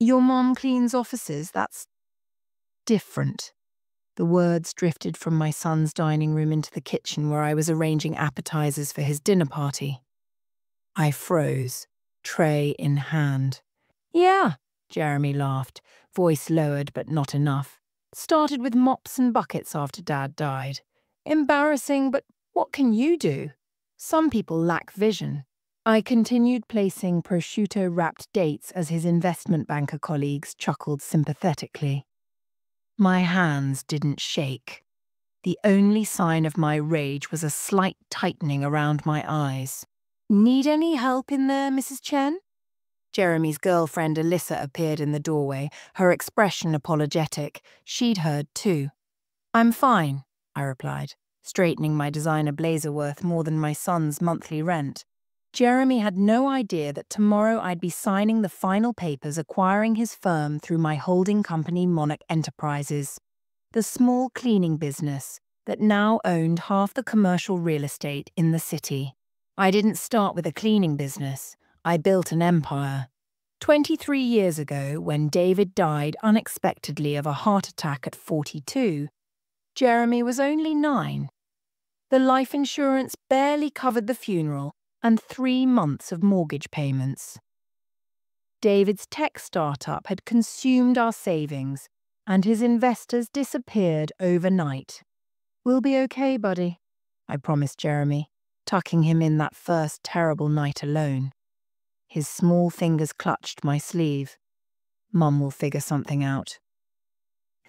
Your mom cleans offices, that's different. The words drifted from my son's dining room into the kitchen where I was arranging appetizers for his dinner party. I froze, tray in hand. Yeah, Jeremy laughed, voice lowered but not enough. Started with mops and buckets after Dad died. Embarrassing, but what can you do? Some people lack vision. I continued placing prosciutto-wrapped dates as his investment banker colleagues chuckled sympathetically. My hands didn't shake. The only sign of my rage was a slight tightening around my eyes. Need any help in there, Mrs. Chen? Jeremy's girlfriend Alyssa appeared in the doorway, her expression apologetic. She'd heard too. I'm fine, I replied, straightening my designer blazer worth more than my son's monthly rent. Jeremy had no idea that tomorrow I'd be signing the final papers acquiring his firm through my holding company Monarch Enterprises, the small cleaning business that now owned half the commercial real estate in the city. I didn't start with a cleaning business. I built an empire. 23 years ago, when David died unexpectedly of a heart attack at 42, Jeremy was only 9. The life insurance barely covered the funeral and 3 months of mortgage payments. David's tech startup had consumed our savings, and his investors disappeared overnight. We'll be okay, buddy, I promised Jeremy, tucking him in that first terrible night alone. His small fingers clutched my sleeve. Mum will figure something out.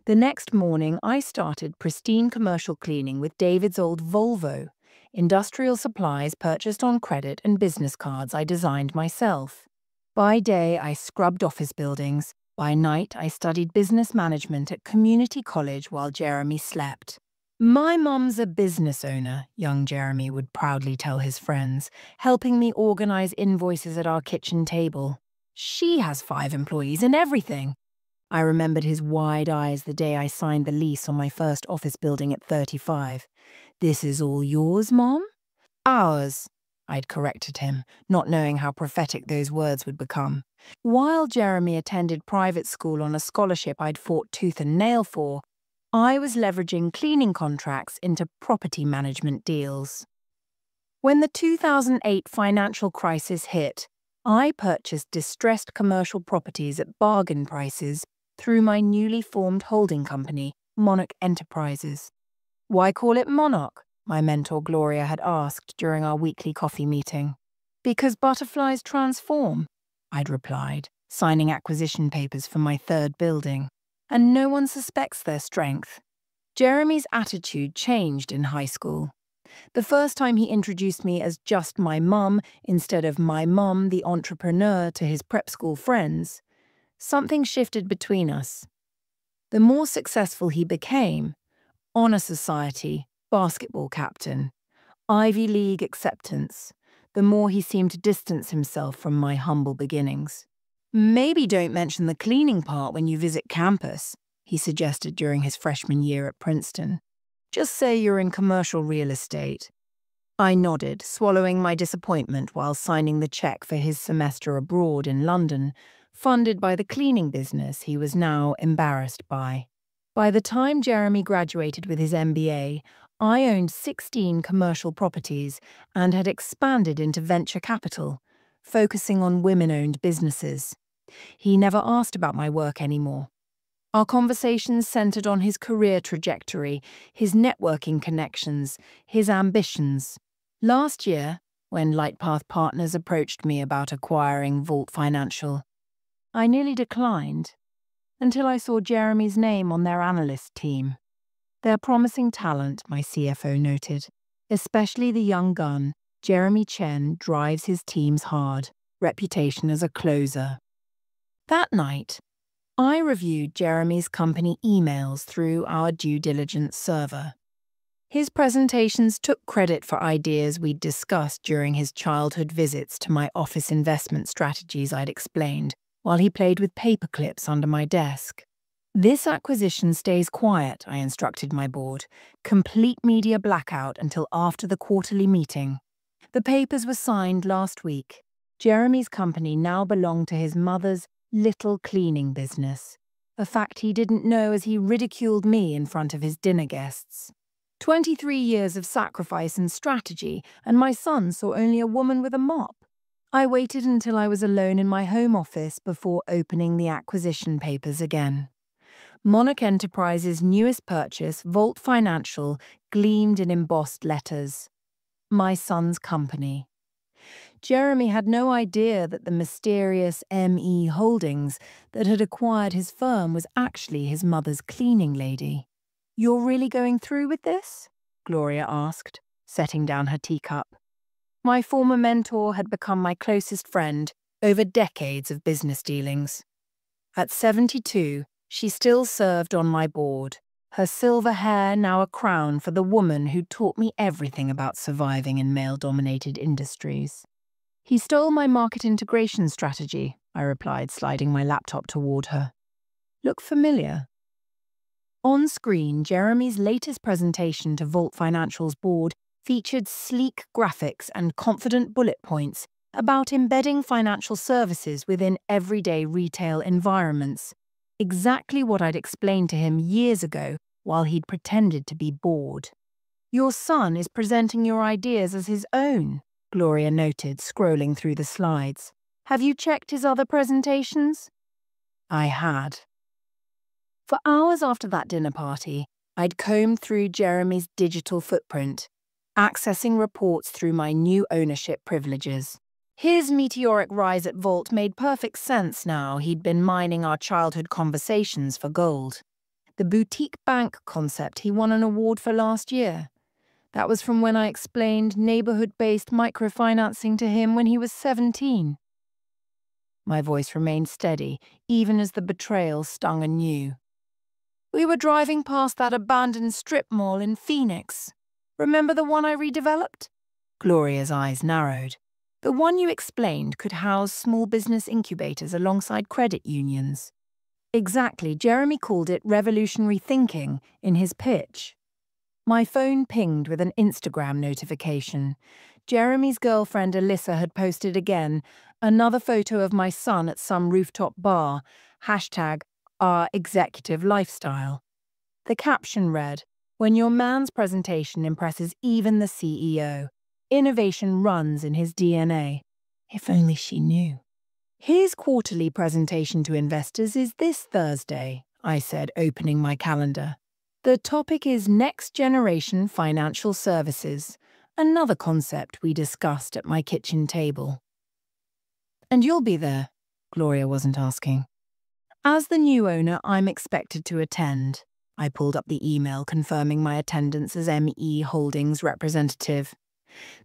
The next morning, I started pristine commercial cleaning with David's old Volvo, industrial supplies purchased on credit and business cards I designed myself. By day, I scrubbed office buildings. By night, I studied business management at community college while Jeremy slept. My mum's a business owner, young Jeremy would proudly tell his friends, helping me organize invoices at our kitchen table. She has 5 employees and everything. I remembered his wide eyes the day I signed the lease on my first office building at 35. This is all yours, Mom? Ours, I'd corrected him, not knowing how prophetic those words would become. While Jeremy attended private school on a scholarship I'd fought tooth and nail for, I was leveraging cleaning contracts into property management deals. When the 2008 financial crisis hit, I purchased distressed commercial properties at bargain prices through my newly formed holding company, Monarch Enterprises. Why call it Monarch? My mentor Gloria had asked during our weekly coffee meeting. Because butterflies transform, I'd replied, signing acquisition papers for my 3rd building. And no one suspects their strength. Jeremy's attitude changed in high school. The first time he introduced me as just my mum instead of my mum, the entrepreneur, to his prep school friends, something shifted between us. The more successful he became, honor society, basketball captain, Ivy League acceptance, the more he seemed to distance himself from my humble beginnings. Maybe don't mention the cleaning part when you visit campus, he suggested during his freshman year at Princeton. Just say you're in commercial real estate. I nodded, swallowing my disappointment while signing the check for his semester abroad in London, funded by the cleaning business he was now embarrassed by. By the time Jeremy graduated with his MBA, I owned 16 commercial properties and had expanded into venture capital, focusing on women-owned businesses. He never asked about my work anymore. Our conversations centered on his career trajectory, his networking connections, his ambitions. Last year, when Lightpath Partners approached me about acquiring Vault Financial, I nearly declined, until I saw Jeremy's name on their analyst team. They're promising talent, my CFO noted. Especially the young gun, Jeremy Chen drives his teams hard, reputation as a closer. That night, I reviewed Jeremy's company emails through our due diligence server. His presentations took credit for ideas we'd discussed during his childhood visits to my office investment strategies I'd explained, while he played with paper clips under my desk. This acquisition stays quiet, I instructed my board. Complete media blackout until after the quarterly meeting. The papers were signed last week. Jeremy's company now belonged to his mother's little cleaning business, a fact he didn't know as he ridiculed me in front of his dinner guests. 23 years of sacrifice and strategy, and my son saw only a woman with a mop. I waited until I was alone in my home office before opening the acquisition papers again. Monarch Enterprises' newest purchase, Volt Financial, gleamed in embossed letters. My son's company. Jeremy had no idea that the mysterious M.E. Holdings that had acquired his firm was actually his mother's cleaning lady. "You're really going through with this?" Gloria asked, setting down her teacup. My former mentor had become my closest friend over decades of business dealings. At 72, she still served on my board, her silver hair now a crown for the woman who taught me everything about surviving in male-dominated industries. "He stole my market integration strategy," I replied, sliding my laptop toward her. "Look familiar?" On screen, Jeremy's latest presentation to Volt Financial's board featured sleek graphics and confident bullet points about embedding financial services within everyday retail environments. Exactly what I'd explained to him years ago while he'd pretended to be bored. "Your son is presenting your ideas as his own," Gloria noted, scrolling through the slides. "Have you checked his other presentations?" I had. For hours after that dinner party, I'd combed through Jeremy's digital footprint, accessing reports through my new ownership privileges. His meteoric rise at Volt made perfect sense now he'd been mining our childhood conversations for gold. The boutique bank concept he won an award for last year. That was from when I explained neighborhood-based microfinancing to him when he was 17. My voice remained steady, even as the betrayal stung anew. "We were driving past that abandoned strip mall in Phoenix. Remember the one I redeveloped?" Gloria's eyes narrowed. "The one you explained could house small business incubators alongside credit unions." Exactly, Jeremy called it revolutionary thinking in his pitch. My phone pinged with an Instagram notification. Jeremy's girlfriend Alyssa had posted again, another photo of my son at some rooftop bar, hashtag our executive lifestyle. The caption read, "When your man's presentation impresses even the CEO, innovation runs in his DNA." If only she knew. "His quarterly presentation to investors is this Thursday," I said, opening my calendar. "The topic is next generation financial services, another concept we discussed at my kitchen table." "And you'll be there?" Gloria wasn't asking. "As the new owner, I'm expected to attend." I pulled up the email confirming my attendance as M.E. Holdings representative.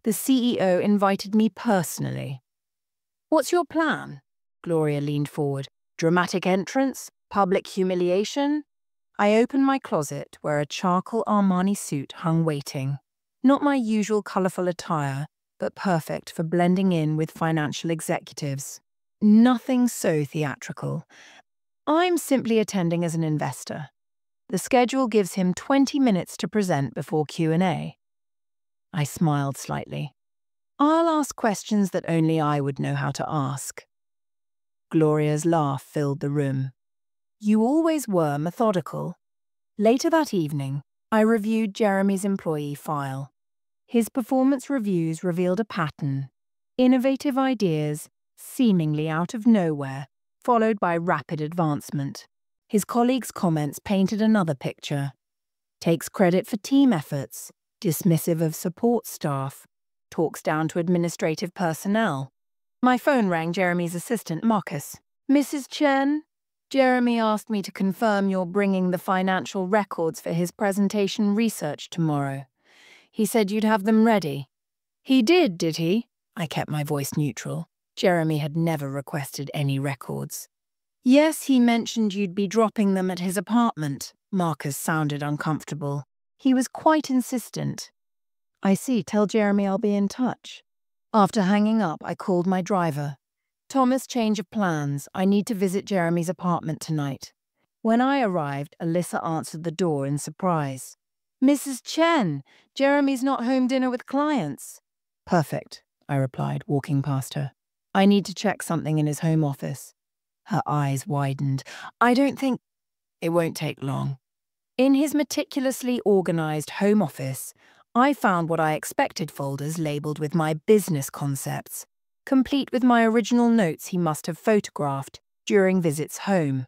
The CEO invited me personally. "What's your plan?" Gloria leaned forward. "Dramatic entrance? Public humiliation?" I opened my closet where a charcoal Armani suit hung waiting. Not my usual colourful attire, but perfect for blending in with financial executives. Nothing so theatrical. I'm simply attending as an investor. The schedule gives him 20 minutes to present before Q&A. I smiled slightly. "I'll ask questions that only I would know how to ask." Gloria's laugh filled the room. "You always were methodical." Later that evening, I reviewed Jeremy's employee file. His performance reviews revealed a pattern. Innovative ideas, seemingly out of nowhere, followed by rapid advancement. His colleagues' comments painted another picture. Takes credit for team efforts, dismissive of support staff, talks down to administrative personnel. My phone rang Jeremy's assistant, Marcus. "Mrs. Chen, Jeremy asked me to confirm you're bringing the financial records for his presentation research tomorrow. He said you'd have them ready." "He did he?" I kept my voice neutral. Jeremy had never requested any records. "Yes, he mentioned you'd be dropping them at his apartment." Marcus sounded uncomfortable. He was quite insistent. "I see, tell Jeremy I'll be in touch." After hanging up, I called my driver. "Thomas, change of plans. I need to visit Jeremy's apartment tonight." When I arrived, Alyssa answered the door in surprise. "Mrs. Chen, Jeremy's not home dinner with clients." "Perfect," I replied, walking past her. "I need to check something in his home office." Her eyes widened. I don't think it won't take long. In his meticulously organized home office, I found what I expected folders labeled with my business concepts, complete with my original notes he must have photographed during visits home.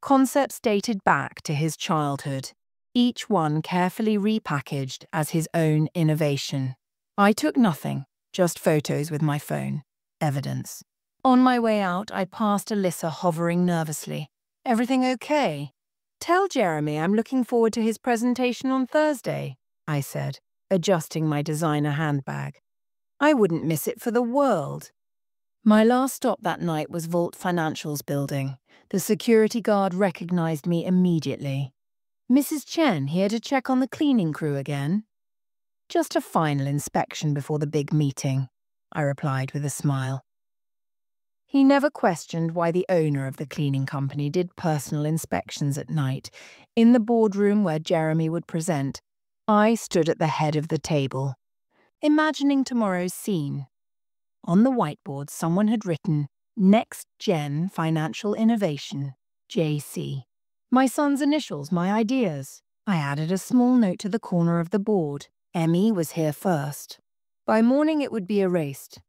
Concepts dated back to his childhood, each one carefully repackaged as his own innovation. I took nothing, just photos with my phone. Evidence. On my way out, I passed Alyssa hovering nervously. Everything okay? Tell Jeremy I'm looking forward to his presentation on Thursday, I said, adjusting my designer handbag. I wouldn't miss it for the world. My last stop that night was Vault Financial's building. The security guard recognized me immediately. Mrs. Chen here to check on the cleaning crew again? Just a final inspection before the big meeting, I replied with a smile. He never questioned why the owner of the cleaning company did personal inspections at night. In the boardroom where Jeremy would present, I stood at the head of the table, imagining tomorrow's scene. On the whiteboard, someone had written, Next Gen Financial Innovation, JC. My son's initials, my ideas. I added a small note to the corner of the board. Emmy was here first. By morning it would be erased,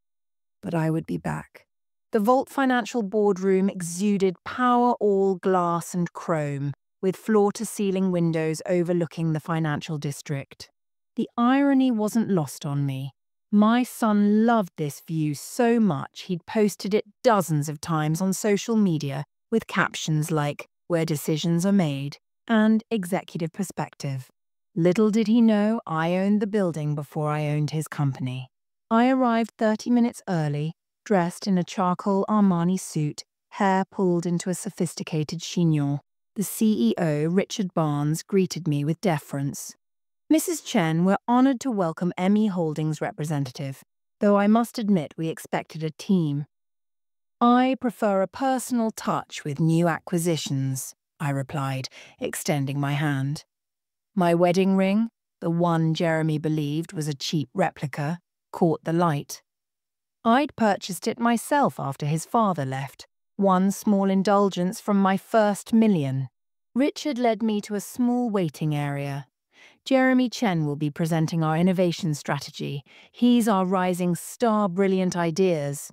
but I would be back. The Vault Financial boardroom exuded power all glass and chrome, with floor-to-ceiling windows overlooking the financial district. The irony wasn't lost on me. My son loved this view so much he'd posted it dozens of times on social media with captions like, Where Decisions Are Made, and Executive Perspective. Little did he know I owned the building before I owned his company. I arrived 30 minutes early, dressed in a charcoal Armani suit, hair pulled into a sophisticated chignon. The CEO, Richard Barnes, greeted me with deference. Mrs. Chen, we're honored to welcome Emmy Holdings representative, though I must admit we expected a team. I prefer a personal touch with new acquisitions, I replied, extending my hand. My wedding ring, the one Jeremy believed was a cheap replica, caught the light. I'd purchased it myself after his father left, one small indulgence from my first million. Richard led me to a small waiting area. Jeremy Chen will be presenting our innovation strategy. He's our rising star, brilliant ideas.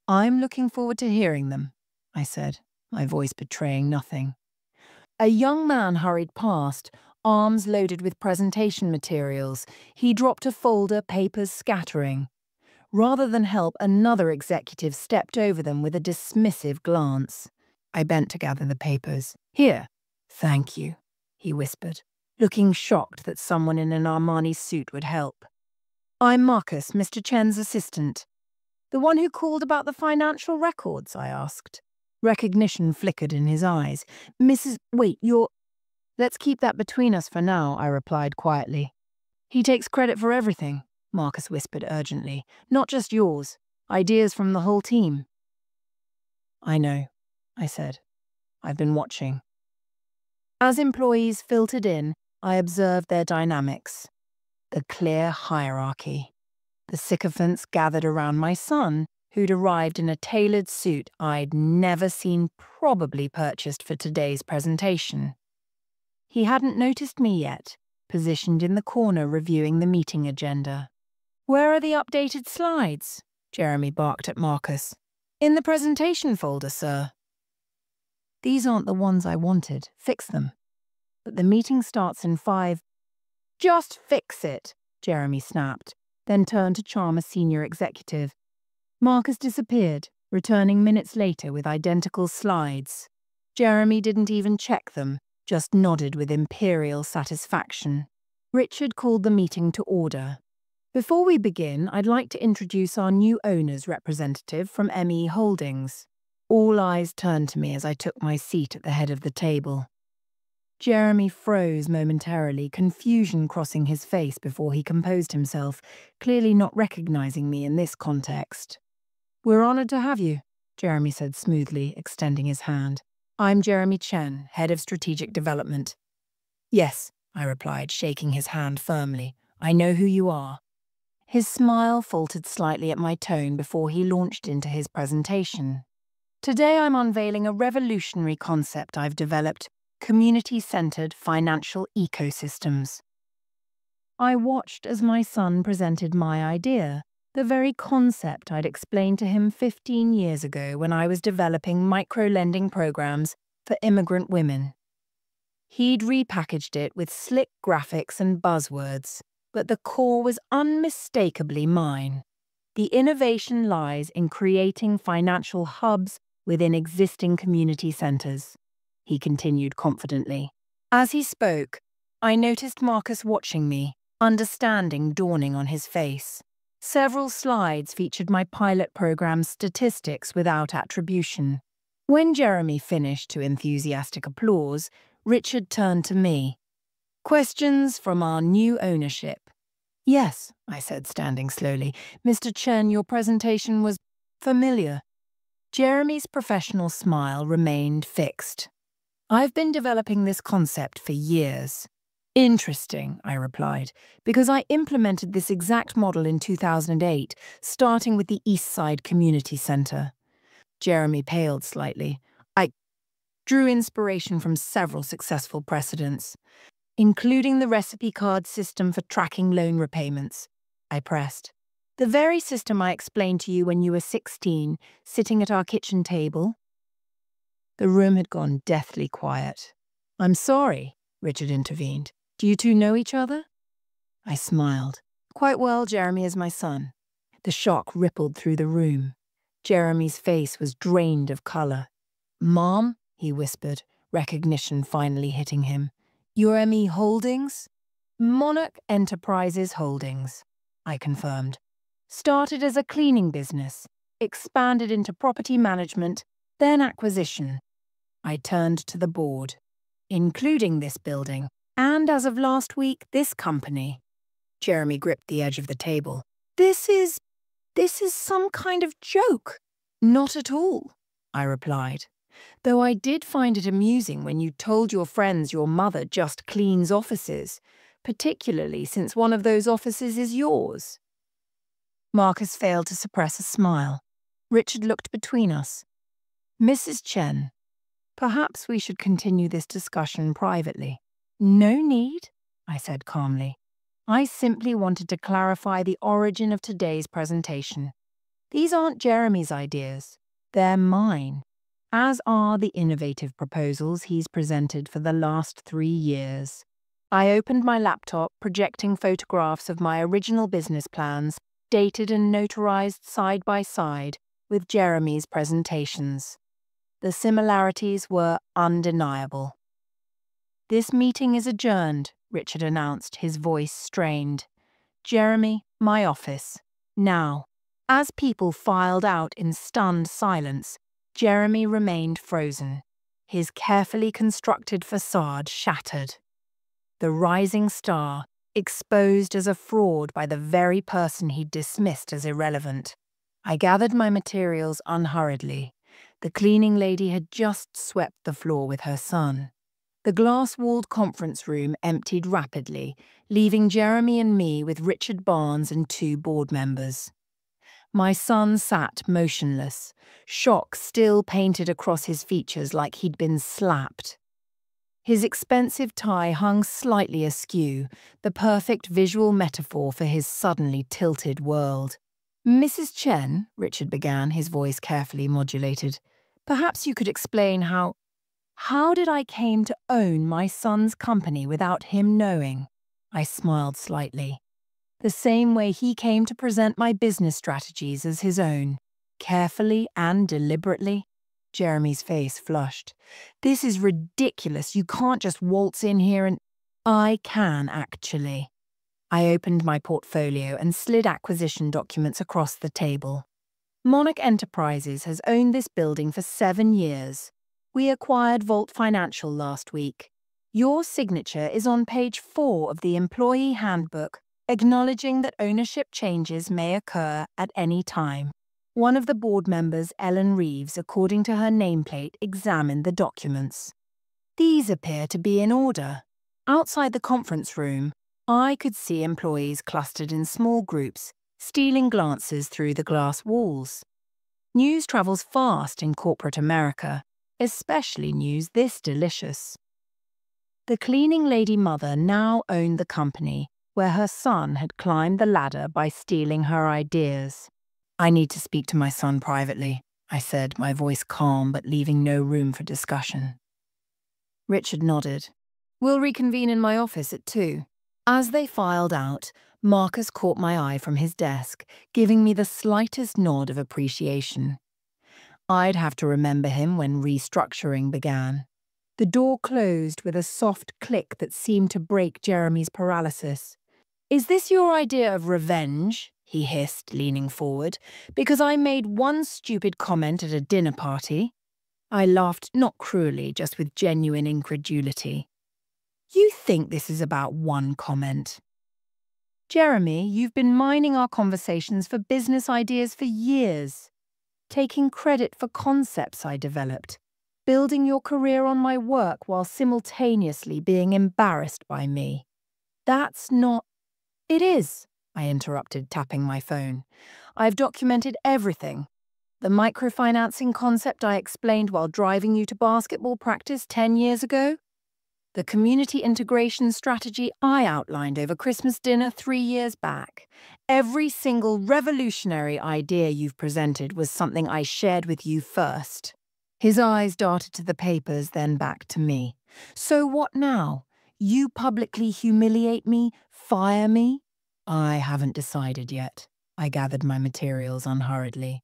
I'm looking forward to hearing them, I said, my voice betraying nothing. A young man hurried past, arms loaded with presentation materials. He dropped a folder, papers scattering. Rather than help, another executive stepped over them with a dismissive glance. I bent to gather the papers. Here. Thank you, he whispered, looking shocked that someone in an Armani suit would help. I'm Marcus, Mr. Chen's assistant. The one who called about the financial records, I asked. Recognition flickered in his eyes. Wait, you're... Let's keep that between us for now, I replied quietly. He takes credit for everything, Marcus whispered urgently. Not just yours. Ideas from the whole team. I know, I said. I've been watching. As employees filtered in, I observed their dynamics. The clear hierarchy. The sycophants gathered around my son, who'd arrived in a tailored suit I'd never seen, probably purchased for today's presentation. He hadn't noticed me yet, positioned in the corner reviewing the meeting agenda. Where are the updated slides? Jeremy barked at Marcus. In the presentation folder, sir. These aren't the ones I wanted. Fix them. But the meeting starts in 5. Just fix it, Jeremy snapped, then turned to charm a senior executive. Marcus disappeared, returning minutes later with identical slides. Jeremy didn't even check them, just nodded with imperial satisfaction. Richard called the meeting to order. Before we begin, I'd like to introduce our new owner's representative from ME Holdings. All eyes turned to me as I took my seat at the head of the table. Jeremy froze momentarily, confusion crossing his face before he composed himself, clearly not recognizing me in this context. We're honored to have you, Jeremy said smoothly, extending his hand. I'm Jeremy Chen, Head of Strategic Development. Yes, I replied, shaking his hand firmly. I know who you are. His smile faltered slightly at my tone before he launched into his presentation. Today I'm unveiling a revolutionary concept I've developed: community-centered financial ecosystems. I watched as my son presented my idea, the very concept I'd explained to him 15 years ago when I was developing micro-lending programs for immigrant women. He'd repackaged it with slick graphics and buzzwords, but the core was unmistakably mine. The innovation lies in creating financial hubs within existing community centers, he continued confidently. As he spoke, I noticed Marcus watching me, understanding dawning on his face. Several slides featured my pilot program's statistics without attribution. When Jeremy finished to enthusiastic applause, Richard turned to me. Questions from our new ownership. Yes, I said, standing slowly. Mr. Chen, your presentation was familiar. Jeremy's professional smile remained fixed. I've been developing this concept for years. Interesting, I replied, because I implemented this exact model in 2008, starting with the East Side Community Center. Jeremy paled slightly. I drew inspiration from several successful precedents, including the recipe card system for tracking loan repayments. I pressed. The very system I explained to you when you were 16, sitting at our kitchen table. The room had gone deathly quiet. I'm sorry, Richard intervened. Do you two know each other? I smiled. Quite well, Jeremy is my son. The shock rippled through the room. Jeremy's face was drained of color. Mom, he whispered, recognition finally hitting him. UME Holdings? Monarch Enterprises Holdings, I confirmed. Started as a cleaning business, expanded into property management, then acquisition. I turned to the board, including this building, and as of last week, this company. Jeremy gripped the edge of the table. This is some kind of joke. Not at all, I replied. Though I did find it amusing when you told your friends your mother just cleans offices, particularly since one of those offices is yours. Marcus failed to suppress a smile. Richard looked between us. Mrs. Chen, perhaps we should continue this discussion privately. No need, I said calmly. I simply wanted to clarify the origin of today's presentation. These aren't Jeremy's ideas. They're mine, as are the innovative proposals he's presented for the last 3 years. I opened my laptop, projecting photographs of my original business plans, dated and notarized side by side with Jeremy's presentations. The similarities were undeniable. This meeting is adjourned, Richard announced, his voice strained. Jeremy, my office. Now. As people filed out in stunned silence, Jeremy remained frozen, his carefully constructed facade shattered. The rising star, exposed as a fraud by the very person he'd dismissed as irrelevant. I gathered my materials unhurriedly. The cleaning lady had just swept the floor with her son. The glass-walled conference room emptied rapidly, leaving Jeremy and me with Richard Barnes and 2 board members. My son sat motionless, shock still painted across his features like he'd been slapped. His expensive tie hung slightly askew, the perfect visual metaphor for his suddenly tilted world. Mrs. Chen, Richard began, his voice carefully modulated, perhaps you could explain how did I came to own my son's company without him knowing? I smiled slightly. The same way he came to present my business strategies as his own, carefully and deliberately. Jeremy's face flushed. This is ridiculous. You can't just waltz in here and... I can, actually. I opened my portfolio and slid acquisition documents across the table. Monarch Enterprises has owned this building for 7 years. We acquired Vault Financial last week. Your signature is on page 4 of the employee handbook, acknowledging that ownership changes may occur at any time. One of the board members, Ellen Reeves, according to her nameplate, examined the documents. These appear to be in order. Outside the conference room, I could see employees clustered in small groups, stealing glances through the glass walls. News travels fast in corporate America, especially news this delicious. The cleaning lady mother now owned the company where her son had climbed the ladder by stealing her ideas. "I need to speak to my son privately," I said, my voice calm but leaving no room for discussion. Richard nodded. "We'll reconvene in my office at 2. As they filed out, Marcus caught my eye from his desk, giving me the slightest nod of appreciation. I'd have to remember him when restructuring began. The door closed with a soft click that seemed to break Jeremy's paralysis. "Is this your idea of revenge?" he hissed, leaning forward. "Because I made one stupid comment at a dinner party?" I laughed, not cruelly, just with genuine incredulity. "You think this is about one comment?" "Jeremy, you've been mining our conversations for business ideas for years, taking credit for concepts I developed, building your career on my work while simultaneously being embarrassed by me. That's not—" "It is," I interrupted, tapping my phone. "I've documented everything. The microfinancing concept I explained while driving you to basketball practice 10 years ago. The community integration strategy I outlined over Christmas dinner 3 years back. Every single revolutionary idea you've presented was something I shared with you first." His eyes darted to the papers, then back to me. "So what now? You publicly humiliate me, fire me?" "I haven't decided yet." I gathered my materials unhurriedly.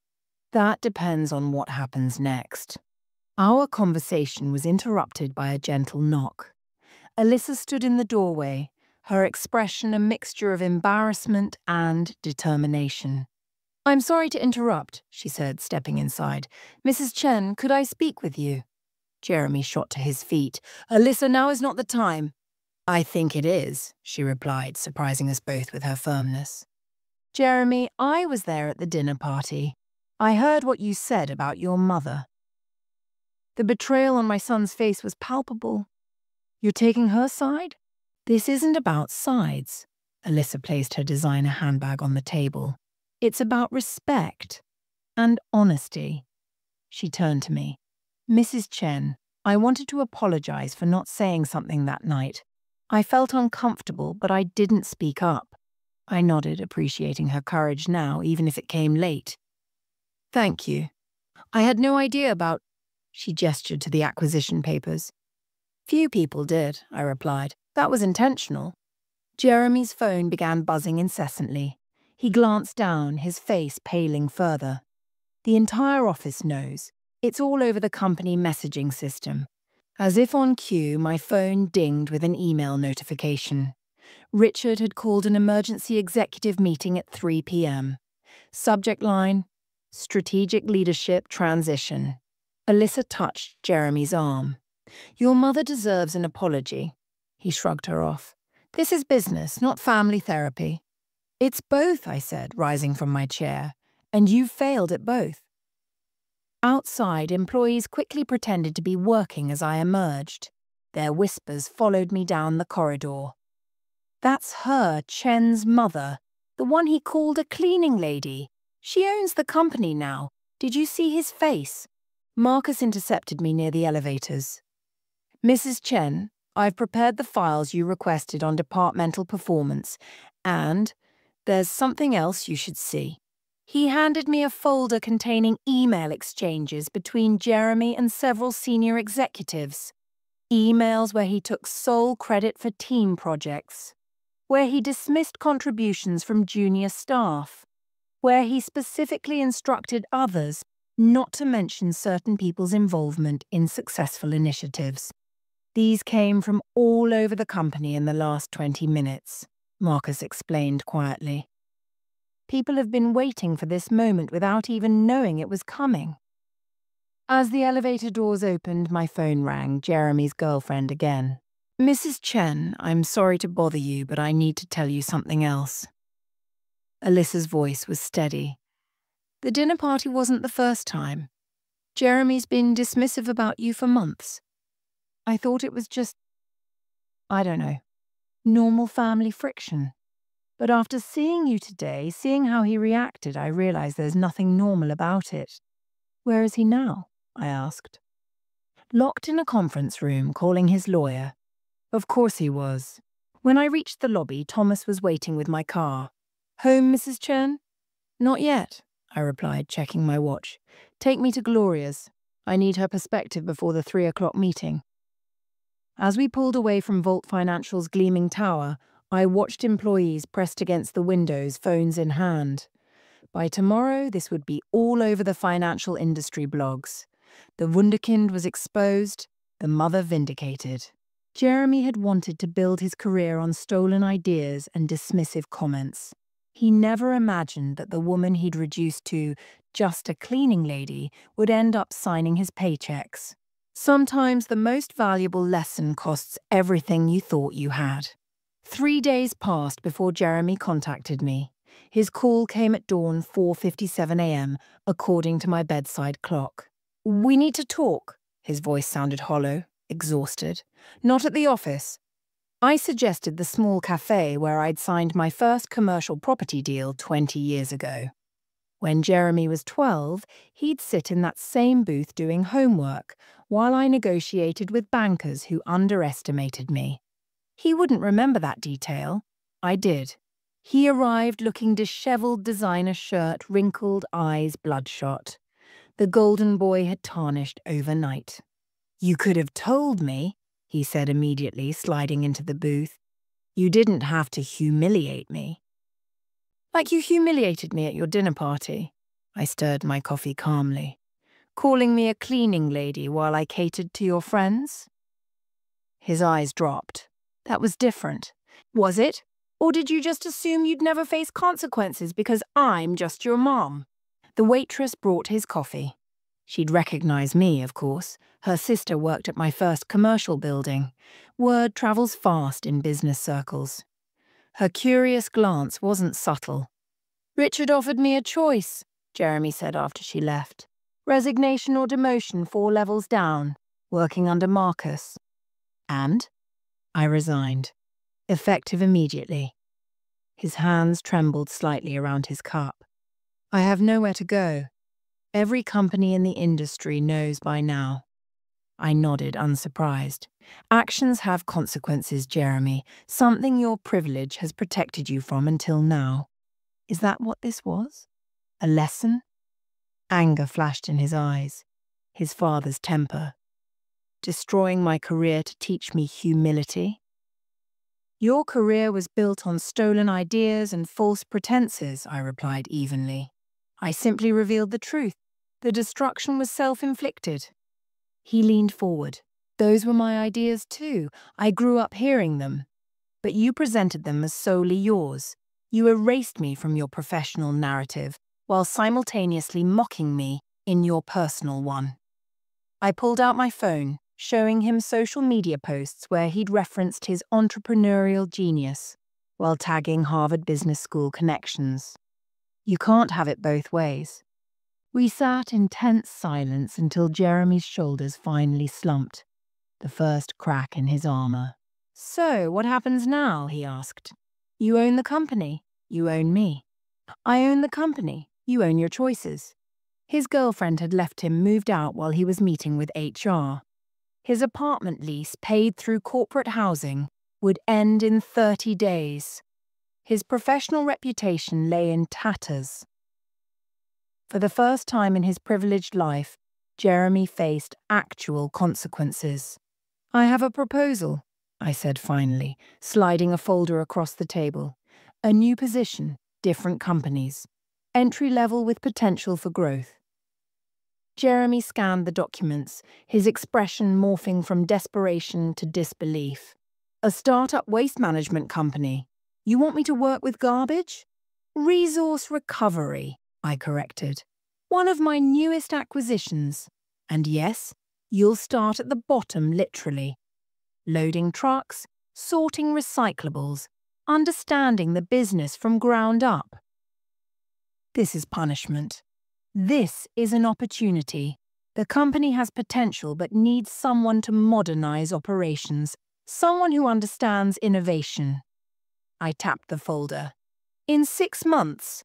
"That depends on what happens next." Our conversation was interrupted by a gentle knock. Alyssa stood in the doorway, her expression a mixture of embarrassment and determination. "I'm sorry to interrupt," she said, stepping inside. "Mrs. Chen, could I speak with you?" Jeremy shot to his feet. "Alyssa, now is not the time." "I think it is," she replied, surprising us both with her firmness. "Jeremy, I was there at the dinner party. I heard what you said about your mother." The betrayal on my son's face was palpable. "You're taking her side?" "This isn't about sides." Alyssa placed her designer handbag on the table. "It's about respect and honesty." She turned to me. "Mrs. Chen, I wanted to apologize for not saying something that night. I felt uncomfortable, but I didn't speak up." I nodded, appreciating her courage now, even if it came late. "Thank you. I had no idea about—" She gestured to the acquisition papers. "Few people did," I replied. "That was intentional." Jeremy's phone began buzzing incessantly. He glanced down, his face paling further. "The entire office knows. It's all over the company messaging system." As if on cue, my phone dinged with an email notification. Richard had called an emergency executive meeting at 3 p.m. Subject line: Strategic Leadership Transition. Alyssa touched Jeremy's arm. "Your mother deserves an apology." He shrugged her off. "This is business, not family therapy." "It's both," I said, rising from my chair. "And you've failed at both." Outside, employees quickly pretended to be working as I emerged. Their whispers followed me down the corridor. "That's her, Chen's mother, the one he called a cleaning lady. She owns the company now. Did you see his face?" Marcus intercepted me near the elevators. "Mrs. Chen, I've prepared the files you requested on departmental performance, and there's something else you should see." He handed me a folder containing email exchanges between Jeremy and several senior executives. Emails where he took sole credit for team projects, where he dismissed contributions from junior staff, where he specifically instructed others not to mention certain people's involvement in successful initiatives. "These came from all over the company in the last 20 minutes, Marcus explained quietly. "People have been waiting for this moment without even knowing it was coming." As the elevator doors opened, my phone rang, Jeremy's girlfriend again. "Mrs. Chen, I'm sorry to bother you, but I need to tell you something else." Alyssa's voice was steady. "The dinner party wasn't the first time. Jeremy's been dismissive about you for months. I thought it was just, I don't know, normal family friction. But after seeing you today, seeing how he reacted, I realized there's nothing normal about it. Where is he now? I asked. Locked in a conference room, calling his lawyer. Of course he was. When I reached the lobby, Thomas was waiting with my car. Home, Mrs. Chen? Not yet, I replied, checking my watch. Take me to Gloria's. I need her perspective before the 3 o'clock meeting. As we pulled away from Volt Financial's gleaming tower, I watched employees pressed against the windows, phones in hand. By tomorrow, this would be all over the financial industry blogs. The wunderkind was exposed, the mother vindicated. Jeremy had wanted to build his career on stolen ideas and dismissive comments. He never imagined that the woman he'd reduced to just a cleaning lady would end up signing his paychecks. Sometimes the most valuable lesson costs everything you thought you had. 3 days passed before Jeremy contacted me. His call came at dawn 4:57 a.m., according to my bedside clock. We need to talk. His voice sounded hollow, exhausted. Not at the office. I suggested the small cafe where I'd signed my first commercial property deal 20 years ago. When Jeremy was 12, he'd sit in that same booth doing homework while I negotiated with bankers who underestimated me. He wouldn't remember that detail. I did. He arrived looking disheveled designer shirt, wrinkled eyes bloodshot. The golden boy had tarnished overnight. You could have told me, he said immediately, sliding into the booth. You didn't have to humiliate me. Like you humiliated me at your dinner party. I stirred my coffee calmly. Calling me a cleaning lady while I catered to your friends? His eyes dropped. That was different. Was it? Or did you just assume you'd never face consequences because I'm just your mom? The waitress brought his coffee. She'd recognize me, of course. Her sister worked at my first commercial building. Word travels fast in business circles. Her curious glance wasn't subtle. Richard offered me a choice, Jeremy said after she left. Resignation or demotion 4 levels down, working under Marcus. And? I resigned. Effective immediately. His hands trembled slightly around his cup. I have nowhere to go. Every company in the industry knows by now. I nodded, unsurprised. Actions have consequences, Jeremy. Something your privilege has protected you from until now. Is that what this was? A lesson? Anger flashed in his eyes. His father's temper. Destroying my career to teach me humility? Your career was built on stolen ideas and false pretenses, I replied evenly. I simply revealed the truth. The destruction was self-inflicted. He leaned forward. Those were my ideas too. I grew up hearing them. But you presented them as solely yours. You erased me from your professional narrative, while simultaneously mocking me in your personal one. I pulled out my phone, showing him social media posts where he'd referenced his entrepreneurial genius, while tagging Harvard Business School connections. You can't have it both ways. We sat in tense silence until Jeremy's shoulders finally slumped, the first crack in his armor. So, what happens now? He asked. You own the company. You own me. I own the company. You own your choices. His girlfriend had left him moved out while he was meeting with HR. His apartment lease, paid through corporate housing, would end in 30 days. His professional reputation lay in tatters. For the first time in his privileged life, Jeremy faced actual consequences. I have a proposal, I said finally, sliding a folder across the table. A new position, different companies. Entry level with potential for growth. Jeremy scanned the documents, his expression morphing from desperation to disbelief. A startup waste management company. You want me to work with garbage? Resource recovery, I corrected. One of my newest acquisitions. And yes, you'll start at the bottom literally. Loading trucks, sorting recyclables, understanding the business from ground up. This is punishment. This is an opportunity. The company has potential but needs someone to modernize operations, someone who understands innovation. I tapped the folder. In 6 months.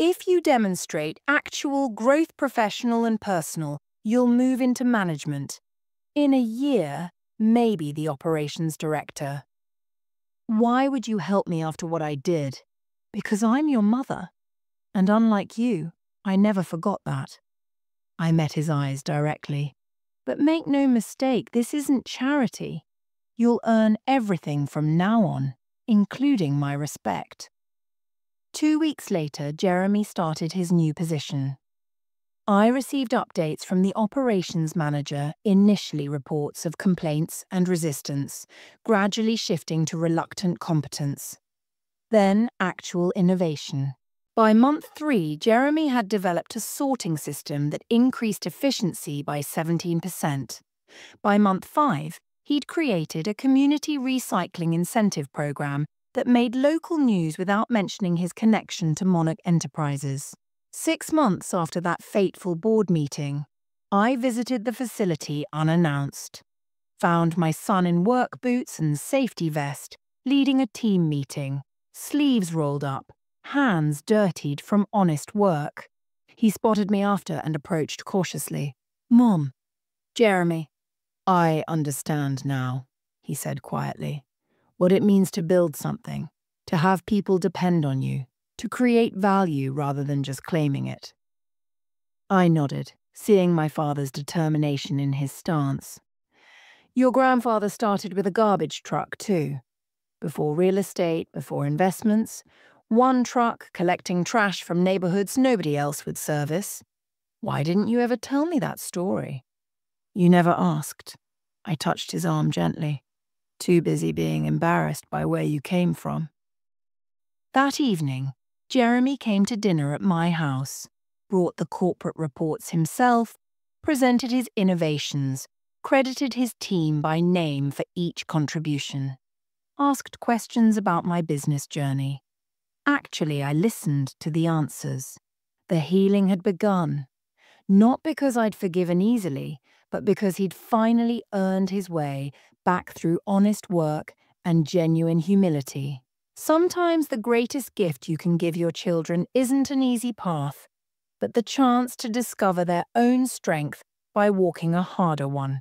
If you demonstrate actual growth, professional and personal, you'll move into management. In a year, maybe the operations director. Why would you help me after what I did? Because I'm your mother. And unlike you, I never forgot that. I met his eyes directly. But make no mistake, this isn't charity. You'll earn everything from now on, including my respect. 2 weeks later, Jeremy started his new position. I received updates from the operations manager, initially reports of complaints and resistance, gradually shifting to reluctant competence. Then actual innovation. By month 3, Jeremy had developed a sorting system that increased efficiency by 17%. By month 5, he'd created a community recycling incentive program that made local news without mentioning his connection to Monarch Enterprises. 6 months after that fateful board meeting, I visited the facility unannounced. Found my son in work boots and safety vest, leading a team meeting, sleeves rolled up, hands dirtied from honest work. He spotted me after and approached cautiously. "Mom." "Jeremy." "I understand now," he said quietly, "what it means to build something, to have people depend on you, to create value rather than just claiming it." I nodded, seeing my father's determination in his stance. "Your grandfather started with a garbage truck too. Before real estate, before investments, one truck collecting trash from neighborhoods nobody else would service. Why didn't you ever tell me that story?" "You never asked." I touched his arm gently. "Too busy being embarrassed by where you came from." That evening, Jeremy came to dinner at my house, brought the corporate reports himself, presented his innovations, credited his team by name for each contribution, asked questions about my business journey. Actually, I listened to the answers. The healing had begun, not because I'd forgiven easily, but because he'd finally earned his way back through honest work and genuine humility. Sometimes the greatest gift you can give your children isn't an easy path, but the chance to discover their own strength by walking a harder one.